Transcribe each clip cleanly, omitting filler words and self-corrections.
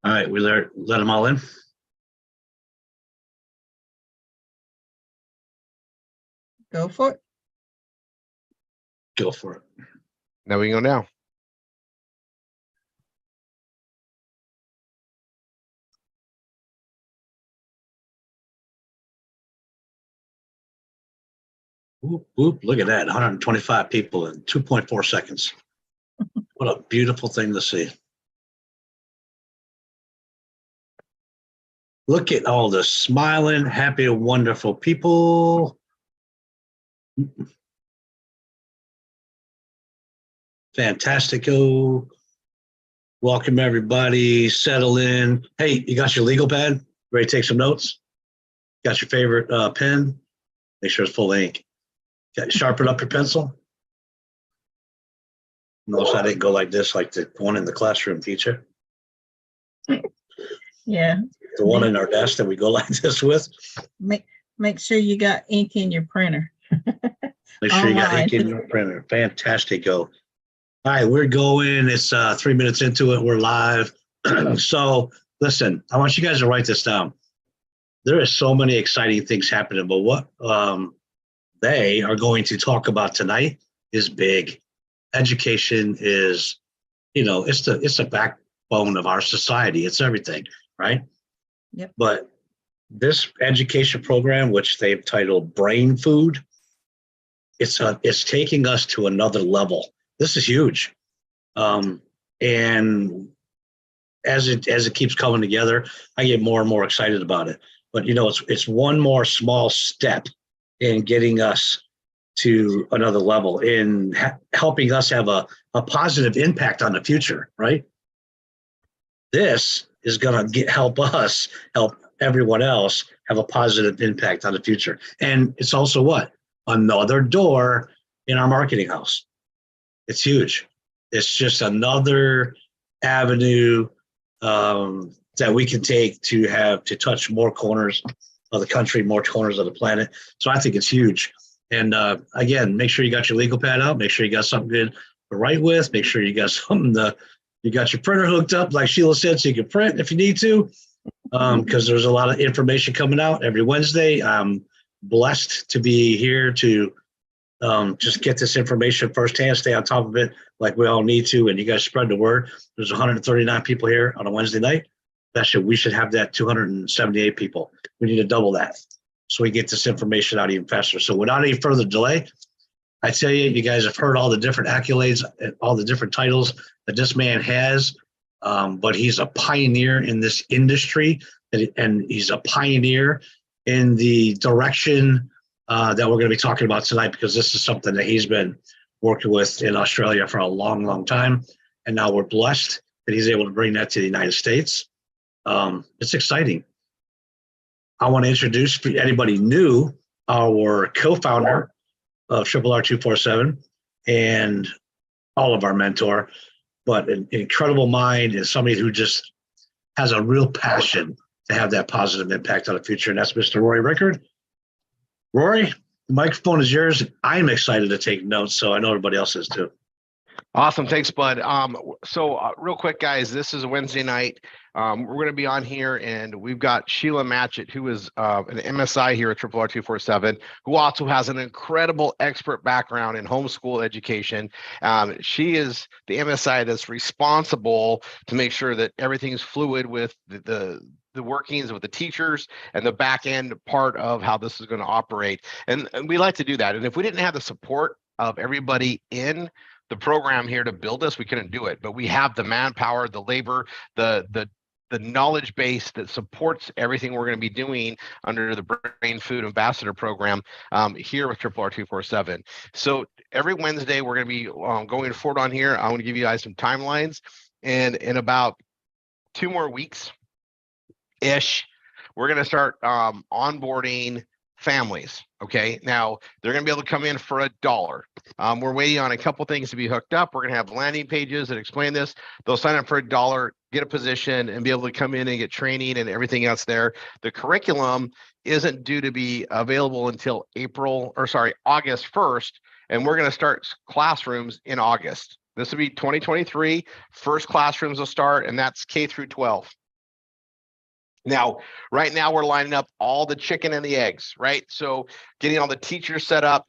All right, we let them all in. Go for it. Go for it. Now we can go now. Whoop, whoop, look at that, 125 people in 2.4 seconds. What a beautiful thing to see. Look at all the smiling, happy, wonderful people. Fantastico. Welcome everybody, settle in. Hey, you got your legal pad? Ready to take some notes? Got your favorite pen? Make sure it's full of ink. Sharpen up your pencil. Notice I didn't go like this, like the one in the classroom teacher. Yeah. The one in our desk that we go like this with. Make sure you got ink in your printer. Make sure you got ink in your printer. Fantastic. Go. All right, we're going. It's 3 minutes into it. We're live. So listen, I want you guys to write this down. There are so many exciting things happening, but what they are going to talk about tonight is big. Education is, it's the backbone of our society. It's everything, right? Yep. But this education program, which they've titled Brainfood, it's taking us to another level. This is huge, and as it keeps coming together, I get more and more excited about it. But it's one more small step in getting us to another level, in helping us have a positive impact on the future, right? This is going to help us help everyone else have a positive impact on the future. And it's also what? Another door in our marketing house. It's huge. It's just another avenue that we can take to touch more corners of the country, more corners of the planet. So I think it's huge. And again, make sure you got your legal pad out. Make sure you got something good to write with. Make sure you got you got your printer hooked up, like Sheila said, so you can print if you need to. Because there's a lot of information coming out every Wednesday. I'm blessed to be here to just get this information firsthand, stay on top of it like we all need to, and you guys spread the word. There's 139 people here on a Wednesday night. We should have that 278 people. We need to double that so we get this information out even faster. So without any further delay, I tell you, you guys have heard all the different accolades and all the different titles that this man has, but he's a pioneer in this industry, and he's a pioneer in the direction that we're going to be talking about tonight, because this is something that he's been working with in Australia for a long, long time. And now we're blessed that he's able to bring that to the United States. It's exciting. I want to introduce anybody new, our co-founder of Triple R 247 and all of our mentor, but an incredible mind and somebody who just has a real passion to have that positive impact on the future. And that's Mr. Rory Rickard. Rory, the microphone is yours. I'm excited to take notes, so I know everybody else is too. Awesome. Thanks, Bud. So real quick, guys, this is a Wednesday night. We're going to be on here, and we've got Sheila Matchett, who is an MSI here at Triple R 247, who also has an incredible expert background in homeschool education. She is the MSI that's responsible to make sure that everything's fluid with the workings with the teachers and the back end part of how this is going to operate. And we like to do that. And if we didn't have the support of everybody in the program here to build this, we couldn't do it. But we have the manpower, the labor, the knowledge base that supports everything we're going to be doing under the Brainfood Ambassador Program here with Triple R 247. So every Wednesday, we're going to be going forward on here. I want to give you guys some timelines. And in about 2 more weeks, we're going to start onboarding families. Okay, now they're going to be able to come in for $1. We're waiting on a couple things to be hooked up. We're going to have landing pages that explain this. They'll sign up for $1, get a position, and be able to come in and get training and everything else there. The curriculum isn't due to be available until August 1st, and we're going to start classrooms in August. This will be 2023. First classrooms will start, and that's K through 12. Now, right now we're lining up all the chicken and the eggs, right? So getting all the teachers set up.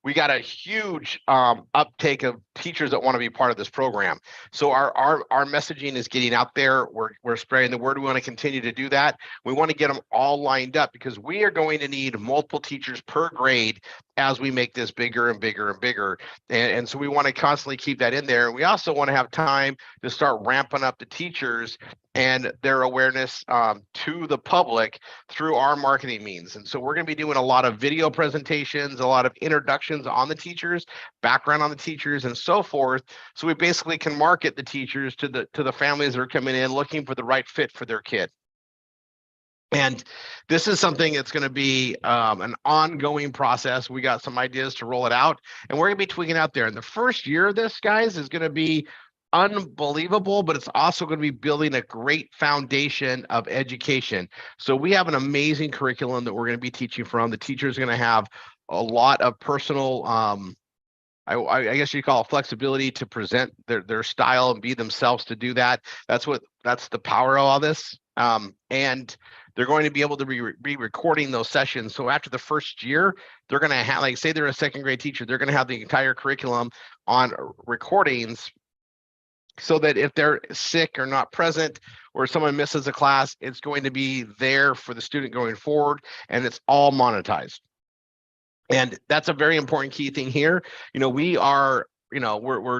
We got a huge uptake of teachers that want to be part of this program. So our messaging is getting out there. We're spreading the word. We want to continue to do that. We want to get them all lined up because we are going to need multiple teachers per grade as we make this bigger and bigger and bigger. And so we want to constantly keep that in there. And we also want to have time to start ramping up the teachers and their awareness to the public through our marketing means. And so we're going to be doing a lot of video presentations, a lot of introductions on the teachers, background on the teachers, and so forth. So we basically can market the teachers to the families that are coming in looking for the right fit for their kid. And this is something that's going to be an ongoing process. We got some ideas to roll it out, and we're going to be tweaking out there. And the first year of this, guys, is going to be unbelievable, but it's also going to be building a great foundation of education. So we have an amazing curriculum that we're going to be teaching from. The teachers are going to have a lot of personal, I guess you call it flexibility to present their style and be themselves to do that. That's the power of all this. And they're going to be able to be recording those sessions. So after the first year, they're going to have, like, say they're a second grade teacher, they're going to have the entire curriculum on recordings, so that if they're sick or not present or someone misses a class, it's going to be there for the student going forward, and it's all monetized. And that's a very important key thing here. We're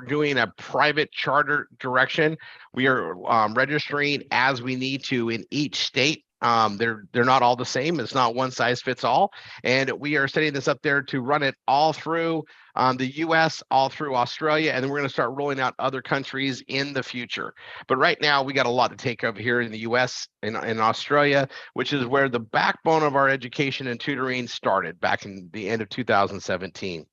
doing a private charter direction. We are registering as we need to in each state. They're not all the same. It's not one size fits all. And we are setting this up there to run it all through the US, all through Australia, and then we're going to start rolling out other countries in the future. But right now, we got a lot to take over here in the US and in Australia, which is where the backbone of our education and tutoring started back in the end of 2017.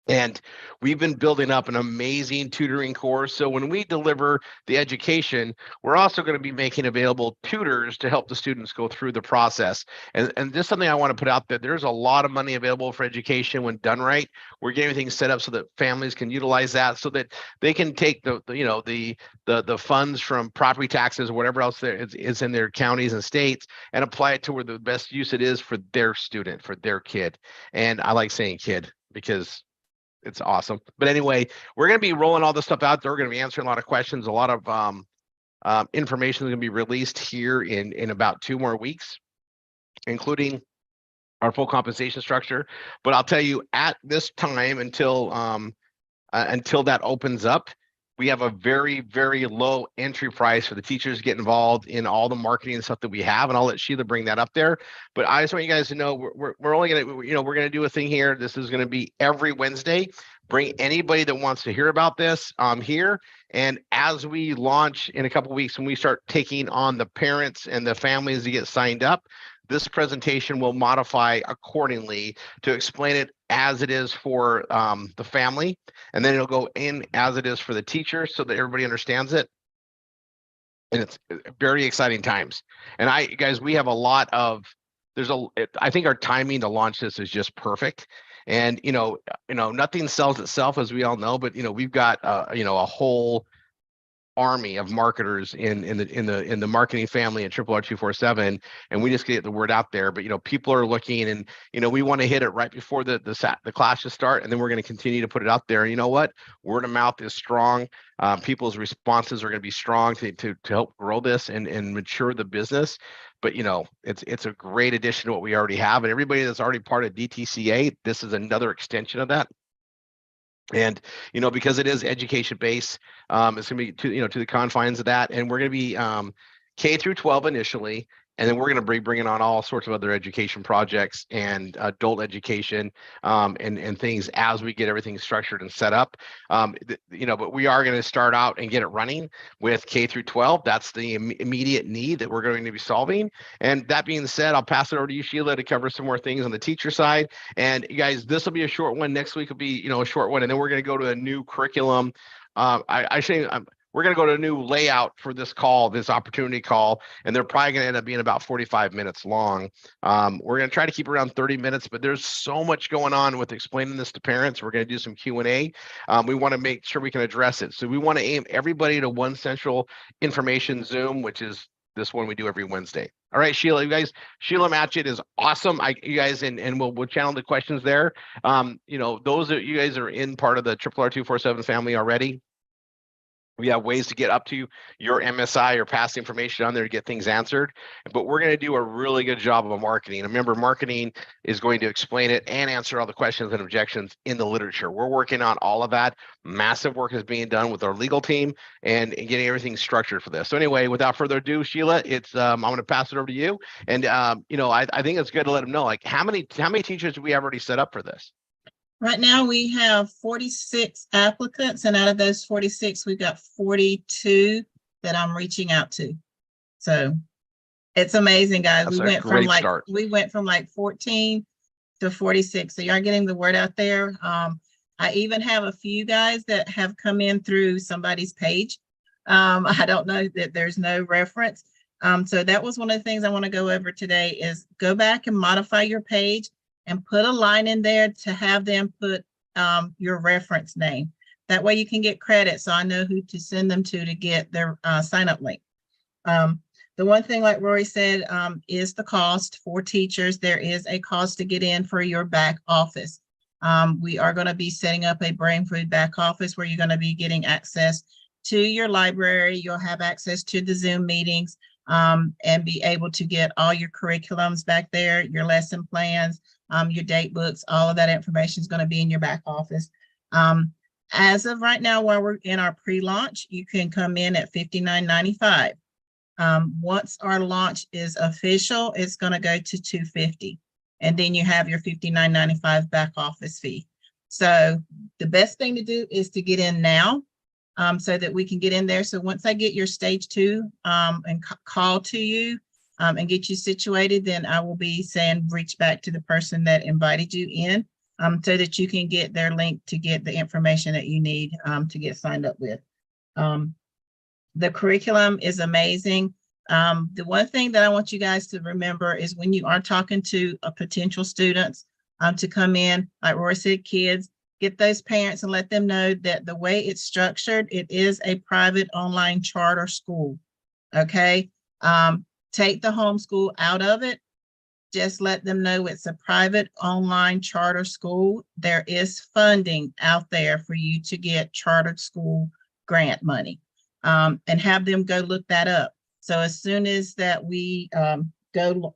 And we've been building up an amazing tutoring course. So when we deliver the education, we're also going to be making available tutors to help the students go through the process. And just something I want to put out there, there's a lot of money available for education when done right. We're getting things set up so that families can utilize that, so that they can take the funds from property taxes or whatever else there is in their counties and states and apply it to where the best use it is for their student, for their kid. And I like saying kid because it's awesome. But anyway, we're going to be rolling all this stuff out there. We're going to be answering a lot of questions. A lot of information is going to be released here in about 2 more weeks, including our full compensation structure. But I'll tell you, at this time, until that opens up, we have a very, very low entry price for the teachers to get involved in all the marketing and stuff that we have. And I'll let Sheila bring that up there. But I just want you guys to know we're only going to, we're going to do a thing here. This is going to be every Wednesday. Bring anybody that wants to hear about this here. And as we launch in a couple of weeks, when we start taking on the parents and the families to get signed up, this presentation will modify accordingly to explain it as it is for the family, and then it'll go in as it is for the teacher so that everybody understands it. And it's very exciting times. And guys, we have a lot of, I think our timing to launch this is just perfect. And, nothing sells itself, as we all know, but, we've got, a whole army of marketers in the marketing family at Triple R 247, and we just get the word out there. But people are looking, and we want to hit it right before the classes start, and then we're going to continue to put it out there. And you know what? Word of mouth is strong. People's responses are going to be strong to help grow this and mature the business. But it's a great addition to what we already have, and everybody that's already part of DTCA, this is another extension of that. And because it is education based, it's going to be to the confines of that, and we're going to be K through 12 initially, and then we're going to be bringing on all sorts of other education projects and adult education and things as we get everything structured and set up. But we are going to start out and get it running with K through 12. That's the immediate need that we're going to be solving. And that being said, I'll pass it over to you, Sheila, to cover some more things on the teacher side. And you guys, this will be a short one. Next week will be a short one, and then we're going to go to a new curriculum. We're going to go to a new layout for this opportunity call, and they're probably going to end up being about 45 minutes long. We're going to try to keep around 30 minutes, but there's so much going on with explaining this to parents. We're going to do some Q&A. We want to make sure we can address it. So we want to aim everybody to one central information Zoom, which is this one we do every Wednesday. All right, Sheila, you guys, Sheila Matchett is awesome. You guys, and we'll channel the questions there. You know, you guys are in part of the Triple R 247 family already. We have ways to get up to your MSI or pass information on there to get things answered. But we're going to do a really good job of marketing. Remember, marketing is going to explain it and answer all the questions and objections in the literature. We're working on all of that. Massive work is being done with our legal team and getting everything structured for this. So anyway, without further ado, Sheila, it's I'm going to pass it over to you. And you know, I think it's good to let them know, like, how many teachers do we have already set up for this? Right now we have 46 applicants, and out of those 46, we've got 42 that I'm reaching out to. So it's amazing, guys. That's we went from like 14 to 46. So you're getting the word out there. I even have a few guys that have come in through somebody's page. I don't know that there's no reference. So that was one of the things I want to go over today is go back and modify your page and put a line in there to have them put your reference name. That way you can get credit. So I know who to send them to get their sign up link. The one thing, like Rory said, is the cost for teachers. There is a cost to get in for your back office. We are going to be setting up a Brainfood back office where you're going to be getting access to your library. You'll have access to the Zoom meetings and be able to get all your curriculums back there, your lesson plans, your date books. All of that information is going to be in your back office. As of right now, while we're in our pre-launch, you can come in at $59.95. Once our launch is official, it's going to go to $250, and then you have your $59.95 back office fee. So the best thing to do is to get in now, so that we can get in there. So once I get your stage 2 and call to you and get you situated, then I will be saying reach back to the person that invited you in so that you can get their link to get the information that you need to get signed up with. The curriculum is amazing. The one thing that I want you guys to remember is when you are talking to potential students to come in, like Roy said, kids, get those parents and let them know that the way it's structured, it is a private online charter school. Okay. Take the homeschool out of it. Just let them know it's a private online charter school. There is funding out there for you to get chartered school grant money, and have them go look that up. So as soon as that we go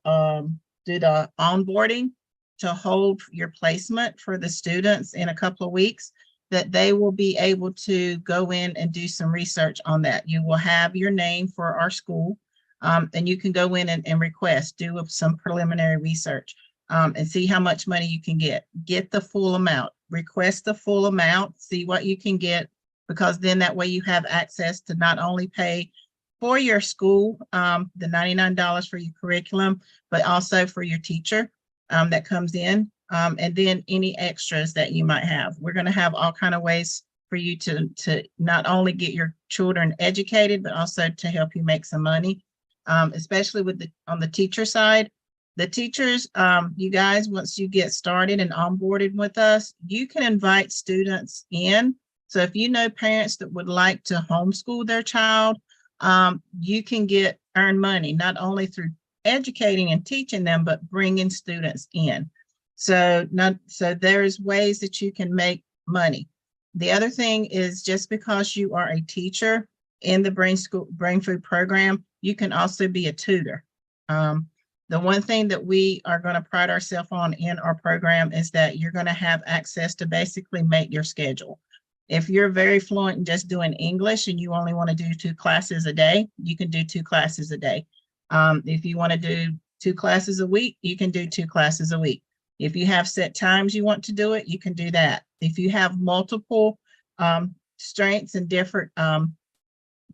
do the onboarding to hold your placement for the students in a couple of weeks, that they will be able to go in and do some research on that. You will have your name for our school, and you can go in and request, do some preliminary research and see how much money you can get. Get the full amount, request the full amount, see what you can get, because then that way you have access to not only pay for your school, the $99 for your curriculum, but also for your teacher that comes in, and then any extras that you might have. We're going to have all kind of ways for you to not only get your children educated, but also to help you make some money, especially with on the teacher side. The teachers, you guys, once you get started and onboarded with us, you can invite students in. So if you know parents that would like to homeschool their child, you can earn money, not only through educating and teaching them, but bringing students in. So there's ways that you can make money. The other thing is, just because you are a teacher in the Brainfood program, you can also be a tutor. The one thing that we are going to pride ourselves on in our program is that you're going to have access to basically make your schedule. If you're very fluent in just doing English and you only want to do 2 classes a day, you can do 2 classes a day. If you want to do 2 classes a week, you can do 2 classes a week. If you have set times you want to do it, you can do that. If you have multiple strengths and different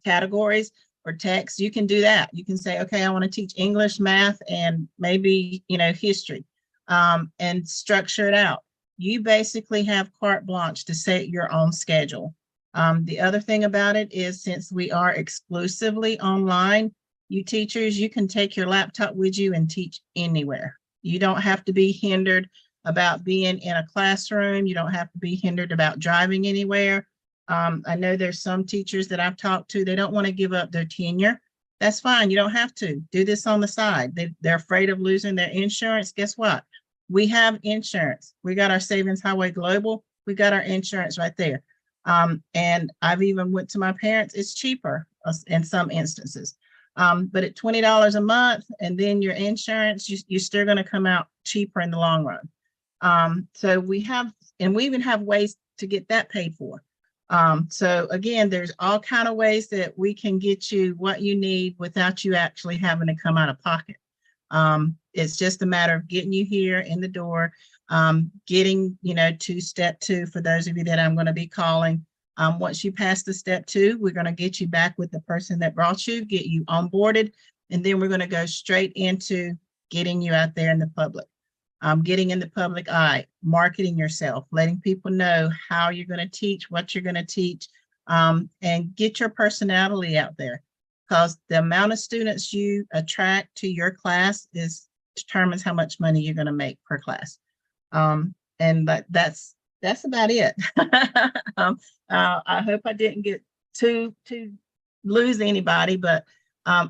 categories or texts, you can do that. You can say, okay, I want to teach English, math, and maybe, history, and structure it out. You basically have carte blanche to set your own schedule. The other thing about it is, since we are exclusively online, you teachers, you can take your laptop with you and teach anywhere. You don't have to be hindered about being in a classroom. You don't have to be hindered about driving anywhere. I know there's some teachers that I've talked to, they don't want to give up their tenure. That's fine. You don't have to do this on the side. They're afraid of losing their insurance. Guess what? We have insurance. We got our Savings Highway Global. We got our insurance right there. And I've even went to my parents. It's cheaper in some instances. But at $20 a month, and then your insurance, you're still going to come out cheaper in the long run. So we even have ways to get that paid for. So again, there's all kind of ways that we can get you what you need without you actually having to come out of pocket. It's just a matter of getting you here in the door, getting, to step 2 for those of you that I'm going to be calling. Once you pass the step 2, we're going to get you back with the person that brought you, get you onboarded, and then we're going to go straight into getting you out there in the public. Getting in the public eye, marketing yourself, letting people know how you're going to teach, what you're going to teach, and get your personality out there, because the amount of students you attract to your class determines how much money you're going to make per class. And that's about it. I hope I didn't get to lose anybody, but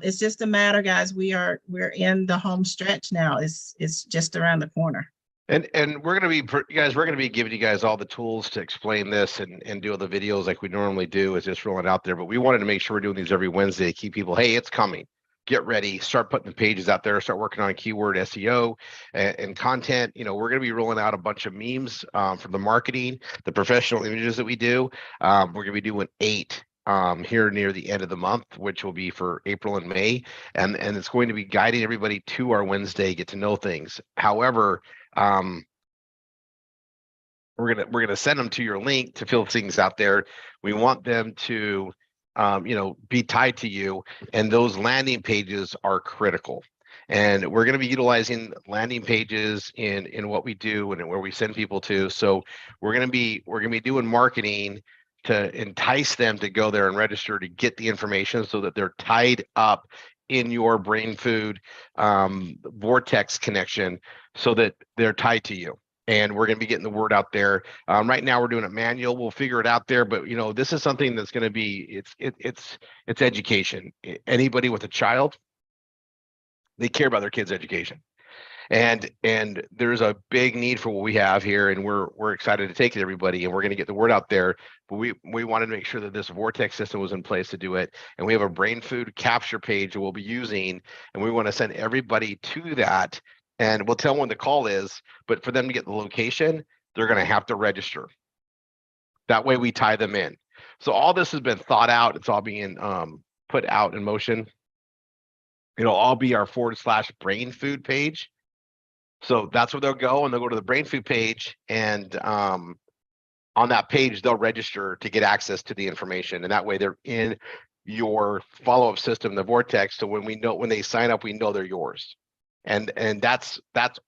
it's just a matter, guys. We're in the home stretch now. It's just around the corner. And we're going to be giving you guys all the tools to explain this and do all the videos like we normally do, is just rolling out there. But we wanted to make sure we're doing these every Wednesday to keep people, hey, it's coming. Get ready, start putting the pages out there, start working on keyword SEO and content. We're going to be rolling out a bunch of memes for the marketing, the professional images that we do. We're going to be doing 8 here near the end of the month, which will be for April and May. And it's going to be guiding everybody to our Wednesday, get to know things. However, we're gonna send them to your link to fill things out there. We want them to be tied to you, and those landing pages are critical. And we're going to be utilizing landing pages in what we do and where we send people to. So we're going to be doing marketing to entice them to go there and register to get the information so that they're tied up in your Brainfood vortex connection, so that they're tied to you. And we're going to be getting the word out there. Right now we're doing it manual. We'll figure it out there, but this is something that's going to be, it's education. Anybody with a child, they care about their kids' education. And there's a big need for what we have here, and we're excited to take it to everybody, and we're going to get the word out there. But we wanted to make sure that this vortex system was in place to do it. And we have a Brainfood capture page that we'll be using, and we want to send everybody to that. And we'll tell them when the call is, but for them to get the location, they're going to have to register. That way we tie them in. So all this has been thought out. It's all being put out in motion. It'll all be our /Brainfood page. So that's where they'll go, and they'll go to the Brainfood page, and on that page, they'll register to get access to the information. And that way they're in your follow-up system, the Vortex. So when they sign up, we know they're yours. And that's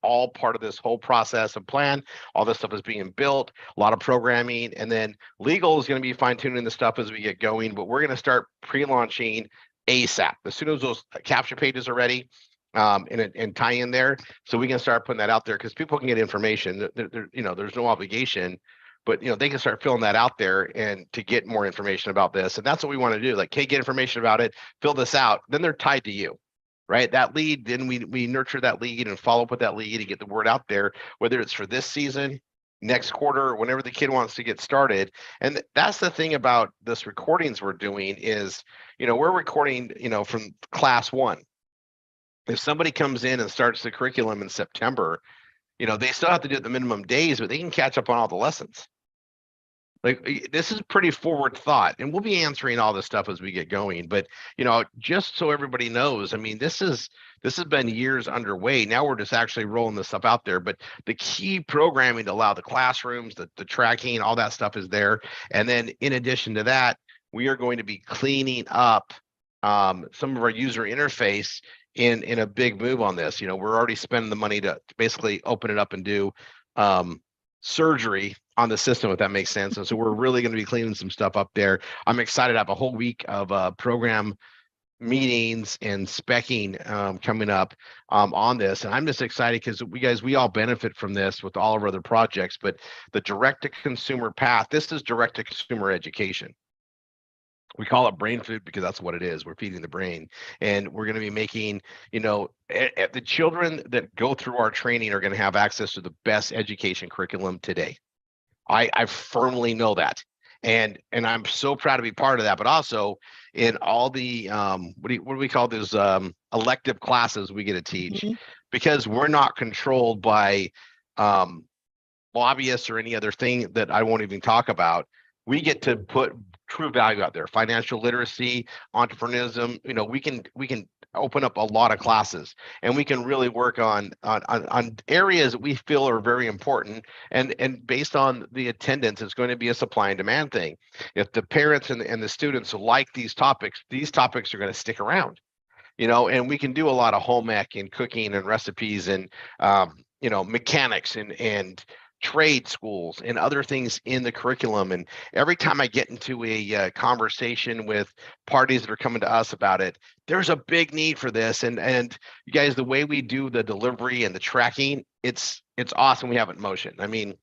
all part of this whole process and plan. All this stuff is being built, a lot of programming, and then legal is going to be fine-tuning the stuff as we get going. But we're going to start pre-launching ASAP as soon as those capture pages are ready, and tie in there, so we can start putting that out there, because people can get information. There's no obligation, but they can start filling that out there and to get more information about this. And that's what we want to do. Like, hey, get information about it, fill this out, then they're tied to you. Right, that lead, then we nurture that lead and follow up with that lead and get the word out there, whether it's for this season, next quarter, whenever the kid wants to get started. And that's the thing about this recordings we're doing is, we're recording, from class 1. If somebody comes in and starts the curriculum in September, they still have to do it the minimum days, but they can catch up on all the lessons. Like, this is pretty forward thought, and we'll be answering all this stuff as we get going. But, just so everybody knows, I mean, this has been years underway. Now we're just actually rolling this stuff out there. But the key programming to allow the classrooms, the tracking, all that stuff is there. And then in addition to that, we are going to be cleaning up some of our user interface in a big move on this. We're already spending the money to basically open it up and do surgery on the system, if that makes sense. And so we're really going to be cleaning some stuff up there. I'm excited to have a whole week of program meetings and specking coming up on this. And I'm just excited because we all benefit from this with all of our other projects. But the direct to consumer path, this is direct to consumer education. We call it brain food because that's what it is. We're feeding the brain, and we're going to be making, the children that go through our training are going to have access to the best education curriculum today. I firmly know that. And I'm so proud to be part of that, but also in all the what do we call those elective classes we get to teach, Mhm. because we're not controlled by lobbyists or any other thing that I won't even talk about. We get to put true value out there. Financial literacy, entrepreneurship, we can open up a lot of classes, and we can really work on areas that we feel are very important, and based on the attendance, it's going to be a supply and demand thing. If the parents and the students like these topics are going to stick around, and we can do a lot of home ec and cooking and recipes and mechanics and trade schools and other things in the curriculum. And every time I get into a conversation with parties that are coming to us about it, there's a big need for this. And you guys, the way we do the delivery and the tracking, it's awesome. We have it in motion. I mean,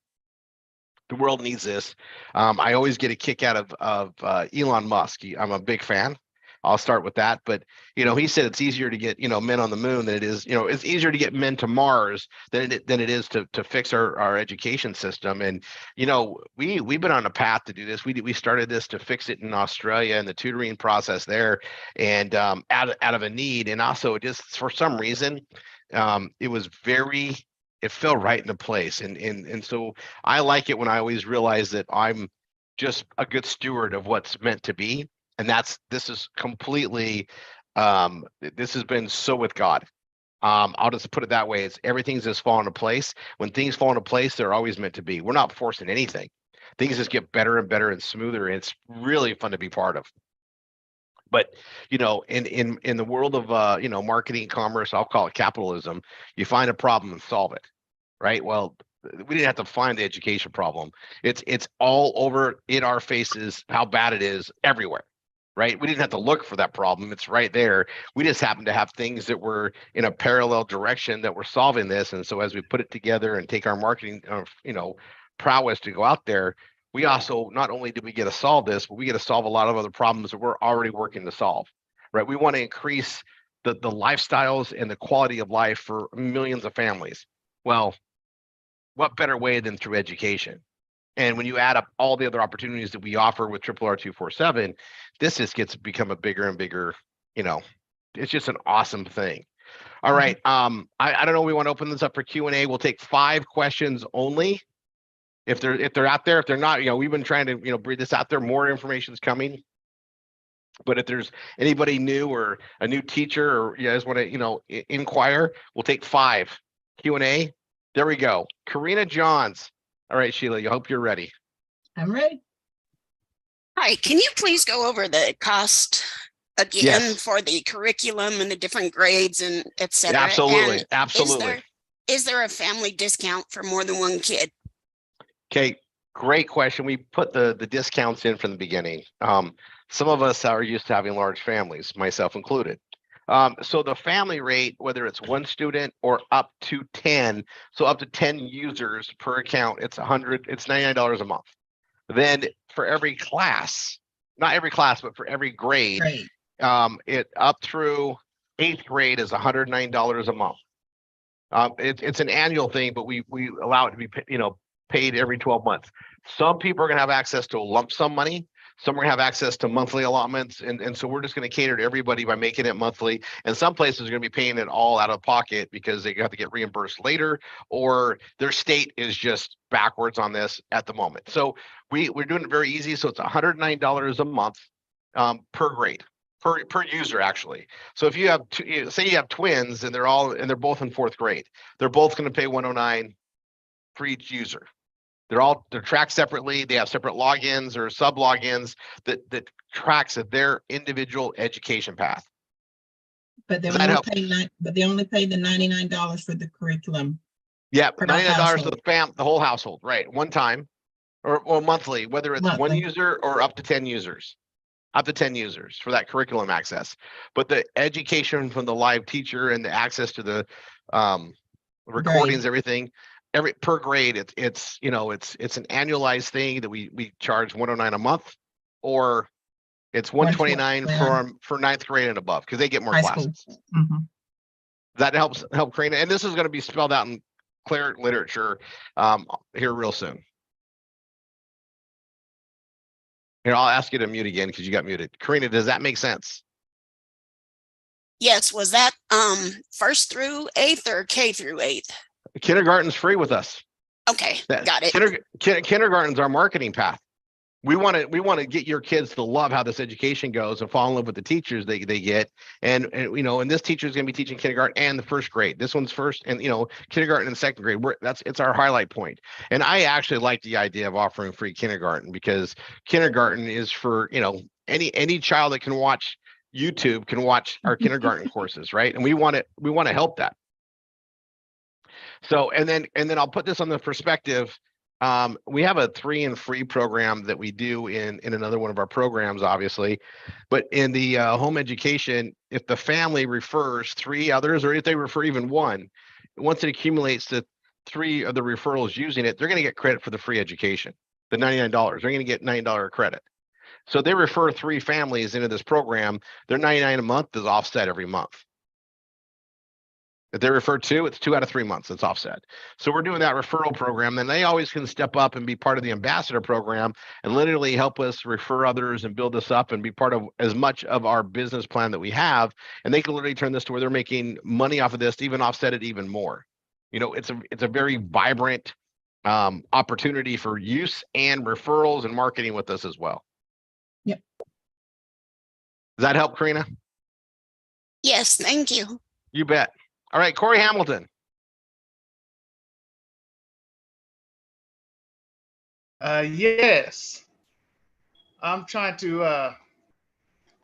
the world needs this. I always get a kick out of Elon Musk. I'm a big fan. I'll start with that. But, he said it's easier to get, men on the moon than it is, it's easier to get men to Mars than it is to fix our education system. And, we've been on a path to do this. We started this to fix it in Australia and the tutoring process there, and out of a need. And also just for some reason, it fell right into place. And so I like it when I always realize that I'm just a good steward of what's meant to be. And this is completely, this has been so with God. I'll just put it that way. Everything's just falling into place. When things fall into place, they're always meant to be. We're not forcing anything. Things just get better and better and smoother. And it's really fun to be part of. But, in the world of, marketing, commerce, I'll call it capitalism, you find a problem and solve it. Right. Well, we didn't have to find the education problem. It's all over in our faces, how bad it is everywhere. Right. We didn't have to look for that problem. It's right there. We just happen to have things that were in a parallel direction that were solving this. And so as we put it together and take our marketing, prowess to go out there, we also, not only do we get to solve this, but we get to solve a lot of other problems that we're already working to solve. Right. We want to increase the lifestyles and the quality of life for millions of families. Well, what better way than through education? And when you add up all the other opportunities that we offer with Triple R 247, this just gets become a bigger and bigger, it's just an awesome thing. All right. I don't know. We want to open this up for Q&A. We'll take 5 questions only. If they're out there, if they're not, we've been trying to, breathe this out there. More information is coming. But if there's anybody new or a new teacher, or you guys want to, inquire, we'll take 5 Q&A. There we go. Karina Johns. All right, Sheila, I hope you're ready. I'm ready. Hi, can you please go over the cost again Yes. for the curriculum and the different grades and et cetera? Absolutely. And Absolutely. Is there a family discount for more than one kid? Okay, great question. We put the discounts in from the beginning. Some of us are used to having large families, myself included. So the family rate, whether it's one student or up to 10, so up to 10 users per account, it's $99 a month. Then for every class, not every class, but for every grade, Great. it up through 8th grade is $109 a month. It's an annual thing, but we allow it to be paid every 12 months. Some people are going to have access to a lump sum money. Some are going to have access to monthly allotments. And so we're just going to cater to everybody by making it monthly. And some places are going to be paying it all out of pocket because they have to get reimbursed later, or their state is just backwards on this at the moment. So we're doing it very easy. So it's $109 a month per grade, per user, actually. So if you have say you have twins and they're both in 4th grade, they're both going to pay $109 for each user. They're tracked separately. They have separate logins or sub logins that tracks their individual education path. But they only pay the $99 for the curriculum. Yeah, Per $99 for household. the whole household, right? One time, or monthly, whether it's one Monthly. user or up to 10 users. Up to 10 users for that curriculum access. But the education from the live teacher and the access to the recordings, everything, per grade, it's an annualized thing that we charge $109 a month, or It's 129 yeah. for ninth grade and above because they get more High school. classes. Mhm. That help Karina. And this is going to be spelled out in clear literature here real soon. Here, I'll ask you to mute again because you got muted. Karina, does that make sense? Yes, was that first through eighth or K through eighth? Kindergarten's free with us. Okay, got it. Kindergarten's our marketing path. We want to get your kids to love how this education goes and fall in love with the teachers they get. And you know, and this teacher is going to be teaching kindergarten and the first grade. This one's first, and you know, kindergarten and second grade. It's our highlight point. And I actually like the idea of offering free kindergarten because kindergarten is for, you know, any child that can watch YouTube can watch our kindergarten courses, right? And we want to help that. So, and then I'll put this on the perspective. We have a 3 and free program that we do in another one of our programs, obviously, but in the home education, if the family refers 3 others, or if they refer even one, once it accumulates to 3 of the referrals using it, they're going to get credit for the free education, the $99. They're going to get $9 credit. So they refer 3 families into this program, their $99 a month is offset every month. If they refer 2, it's 2 out of 3 months, it's offset. So we're doing that referral program, and they always can step up and be part of the ambassador program and literally help us refer others and build this up and be part of as much of our business plan that we have. And they can literally turn this to where they're making money off of this, to even offset it even more. You know, it's a very vibrant opportunity for use and referrals and marketing with us as well. Yep. Does that help, Karina? Yes, thank you. You bet. All right, Corey Hamilton. Yes, I'm trying to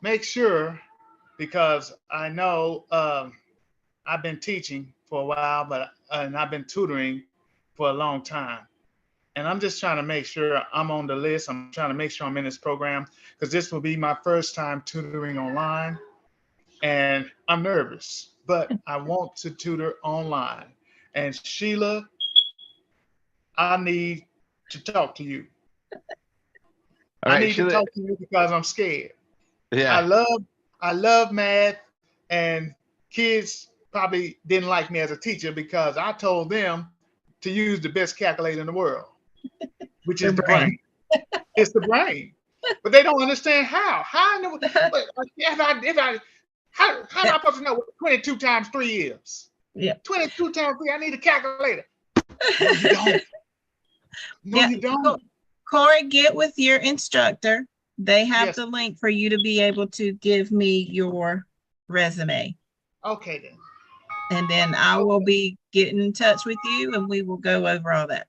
make sure, because I know I've been teaching for a while, and I've been tutoring for a long time. And I'm just trying to make sure I'm on the list. I'm trying to make sure I'm in this program because this will be my first time tutoring online. And I'm nervous, but I want to tutor online. And Sheila, I need to talk to you. All right, I need Sheila, to talk to you because I'm scared. yeah. I love math, and kids probably didn't like me as a teacher because I told them to use the best calculator in the world, which is the brain. It's the brain, but they don't understand how. How am I supposed to know what 22 times 3 is? Yeah. 22 times 3. I need a calculator. No, you don't. No, Yeah. you don't. Corey, get with your instructor. They have Yes. the link for you to be able to give me your resume. Okay, then. And then I will be getting in touch with you and we will go over all that.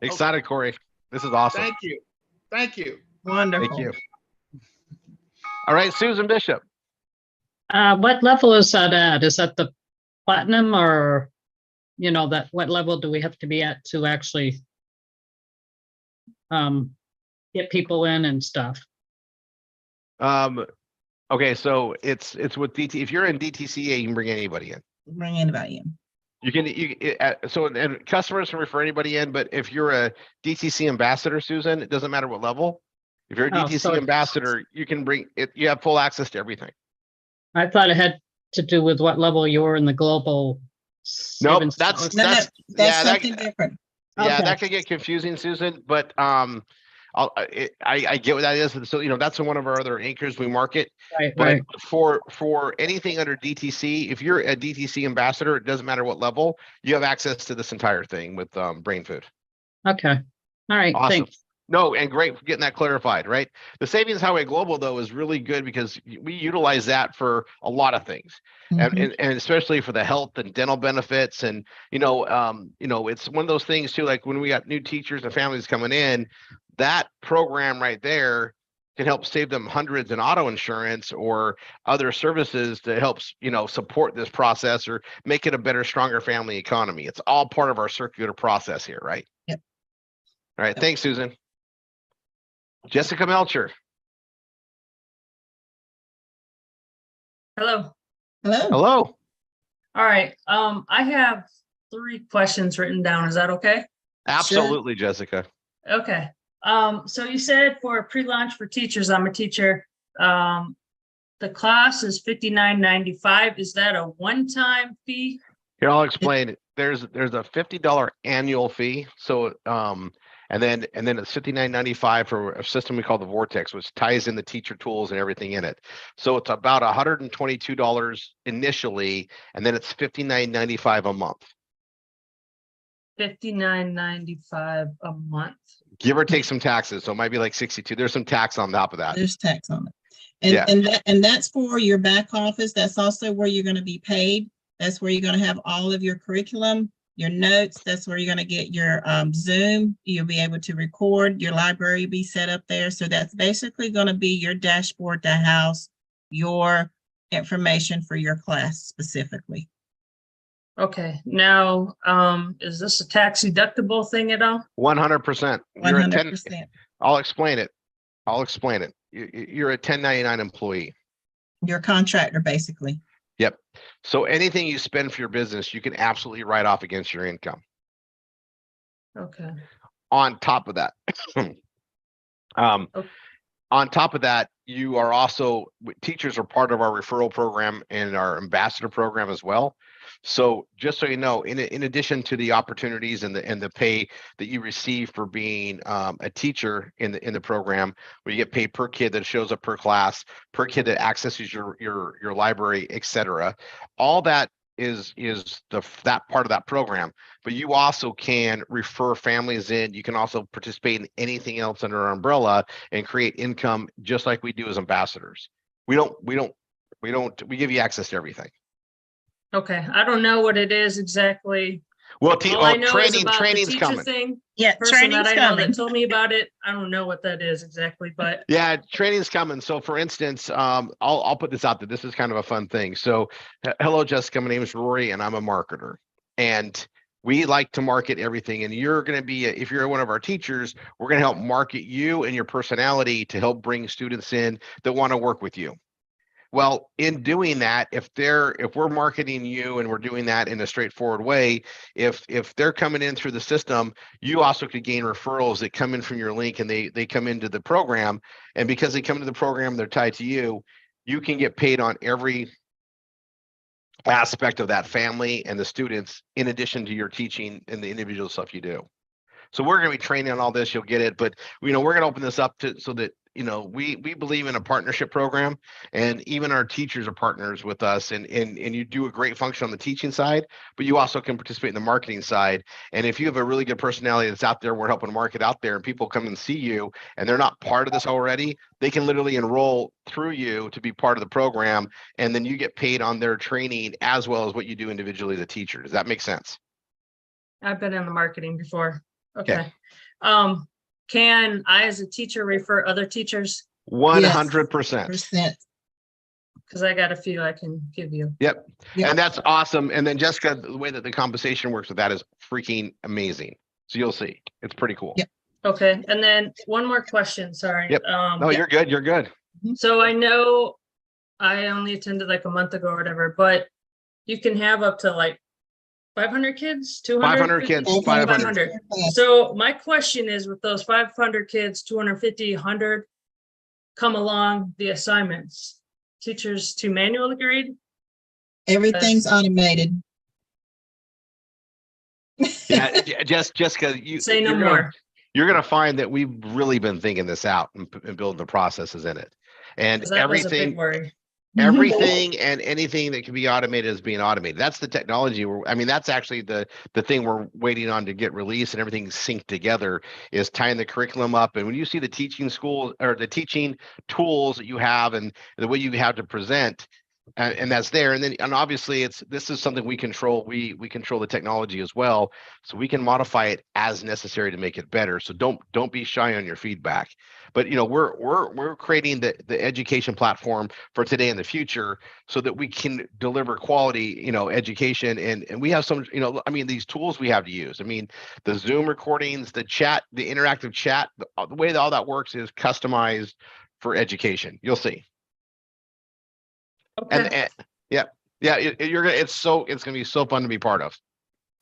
Excited, Corey. This is awesome. Thank you. Thank you. Wonderful. Thank you. All right, Susan Bishop. What level is that at? Is that the platinum, or, you know, that what level do we have to be at to actually get people in and stuff? Okay, so it's with DT. If you're in DTCA, you can bring anybody in. Bring anybody in. You can so and customers can refer anybody in, but if you're a DTC ambassador, Susan, it doesn't matter what level. If you're a Oh, DTC so ambassador, you can bring it. You have full access to everything. I thought it had to do with what level you were in the global. Nope, savings that's policy. No, that's that's yeah, something different. yeah, Okay. that could get confusing, Susan. But I get what that is. So you know, that's one of our other anchors we market. Right, But right. for anything under DTC, if you're a DTC ambassador, it doesn't matter what level, you have access to this entire thing with Brainfood. Okay. All right. Awesome. Thanks. No, and great for getting that clarified, right? The Savings Highway Global, though, is really good because we utilize that for a lot of things, Mhm. and especially for the health and dental benefits. And you know, it's one of those things too. Like when we got new teachers and families coming in, that program right there can help save them hundreds in auto insurance or other services to help, you know, support this process or make it a better, stronger family economy. It's all part of our circular process here, right? Yep. All right. Thanks, Susan. Jessica Melcher. Hello. Hello. Hello. All right. I have 3 questions written down. Is that okay? Absolutely, Jessica. Okay. So you said for pre-launch for teachers, I'm a teacher. The cost is $59.95. Is that a one-time fee? Here, I'll explain it. There's a $50 annual fee. So and then it's $59.95 for a system we call the Vortex, which ties in the teacher tools and everything in it. So it's about $122 initially, and then it's $59.95 a month. $59.95 a month. Give or take some taxes. So it might be like 62. There's some tax on top of that. There's tax on it. And, Yeah. and that's for your back office. That's also where you're going to be paid. That's where you're going to have all of your curriculum, your notes. That's where you're going to get your Zoom. You'll be able to record. Your library will be set up there. So that's basically going to be your dashboard to house your information for your class specifically. Okay, now, is this a tax deductible thing at all? 100%. You're a 10. 100%. I'll explain it. You're a 1099 employee. Your contractor, basically. Yep. So anything you spend for your business, you can absolutely write off against your income. Okay, On top of that, Okay. on top of that, you are also, teachers are part of our referral program and our ambassador program as well. So just so you know, in addition to the opportunities and the pay that you receive for being a teacher in the program, where you get paid per kid that shows up per class, per kid that accesses your library, etc. All that is that part of that program. But you also can refer families in. You can also participate in anything else under our umbrella and create income just like we do as ambassadors. We give you access to everything. okay, I don't know what it is exactly. Well, All I know is training's about the teacher coming. thing. Yeah, Person training's that I know coming. that told me about it, I don't know what that is exactly, but Yeah, training's coming. So for instance, I'll put this out there. This is kind of a fun thing. So hello, Jessica. My name is Rory and I'm a marketer. And we like to market everything. And you're going to be, if you're one of our teachers, we're going to help market you and your personality to help bring students in that want to work with you. Well, in doing that, if we're marketing you and we're doing that in a straightforward way, if they're coming in through the system, you also could gain referrals that come in from your link and they come into the program. And because they come into the program, they're tied to you, you can get paid on every aspect of that family and the students, in addition to your teaching and the individual stuff you do. So we're going to be training on all this. You'll get it, but we're going to open this up so that we believe in a partnership program, and even our teachers are partners with us, and you do a great function on the teaching side, but you also can participate in the marketing side. And if you have a really good personality that's out there, we're helping market out there, and people come and see you and they're not part of this already, they can literally enroll through you to be part of the program, and then you get paid on their training as well as what you do individually as a teacher. Does that make sense? I've been in the marketing before. Okay. Okay. Can I, as a teacher, refer other teachers? 100%. Because I got a few I can give you. Yep. Yep. And that's awesome. And then Jessica, the way that the compensation works with that is freaking amazing. So you'll see. It's pretty cool. Yep. Okay. And then one more question. Sorry. Yep. No, you're good. You're good. So I know I only attended like a month ago or whatever, but you can have up to like 500 kids, 200 500 kids, 500. So my question is, with those 500 kids, 250, 100 come along the assignments, teachers to manually grade? Everything's automated. Yeah, Jessica, Say no more. You're going to find that we've really been thinking this out and building the processes in it. And 'Cause that was a big worry. everything and anything that can be automated is being automated. That's the technology. That's actually the thing we're waiting on to get released, and everything synced together is tying the curriculum up. And when you see the teaching school or the teaching tools that you have and the way you have to present, and that's there. And obviously this is something we control. We control the technology as well, so we can modify it as necessary to make it better. So don't be shy on your feedback. But we're creating the education platform for today and the future, so that we can deliver quality education. And we have some these tools we have to use. The Zoom recordings, the chat, the interactive chat, the way that all that works is customized for education. You'll see. Okay. It's gonna be so fun to be part of.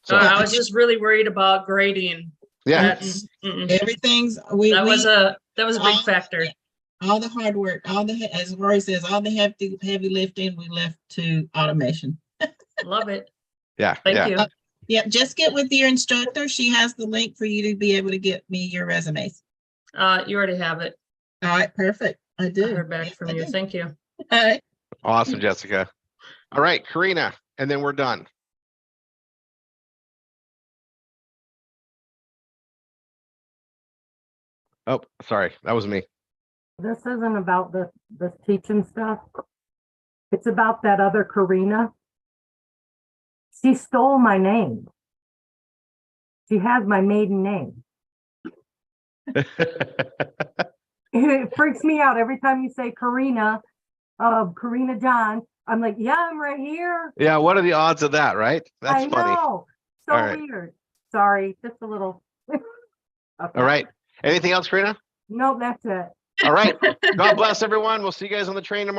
So I was just really worried about grading. Yeah. That's, Everything's, that was a big factor. all the hard work, as Rory says, all the heavy lifting, we left to automation. Love it. Yeah. Thank Yeah. you. Yep, just get with your instructor. She has the link for you to be able to get me your resumes. You already have it. All right, perfect. I I do. heard back Yes, from I you. do. Thank you. All right. Awesome, Jessica. All right, Karina, and then we're done. Oh, sorry, that was me. This isn't about this teaching stuff. It's about that other Karina. She stole my name. She has my maiden name. It freaks me out every time you say Karina, Karina John. I'm like, yeah, I'm right here. Yeah, what are the odds of that, right? That's I funny. know. So All right. weird. Sorry, just a little. Okay. All right. Anything else, Karina? Nope, that's it. All right. God bless everyone. We'll see you guys on the train tomorrow.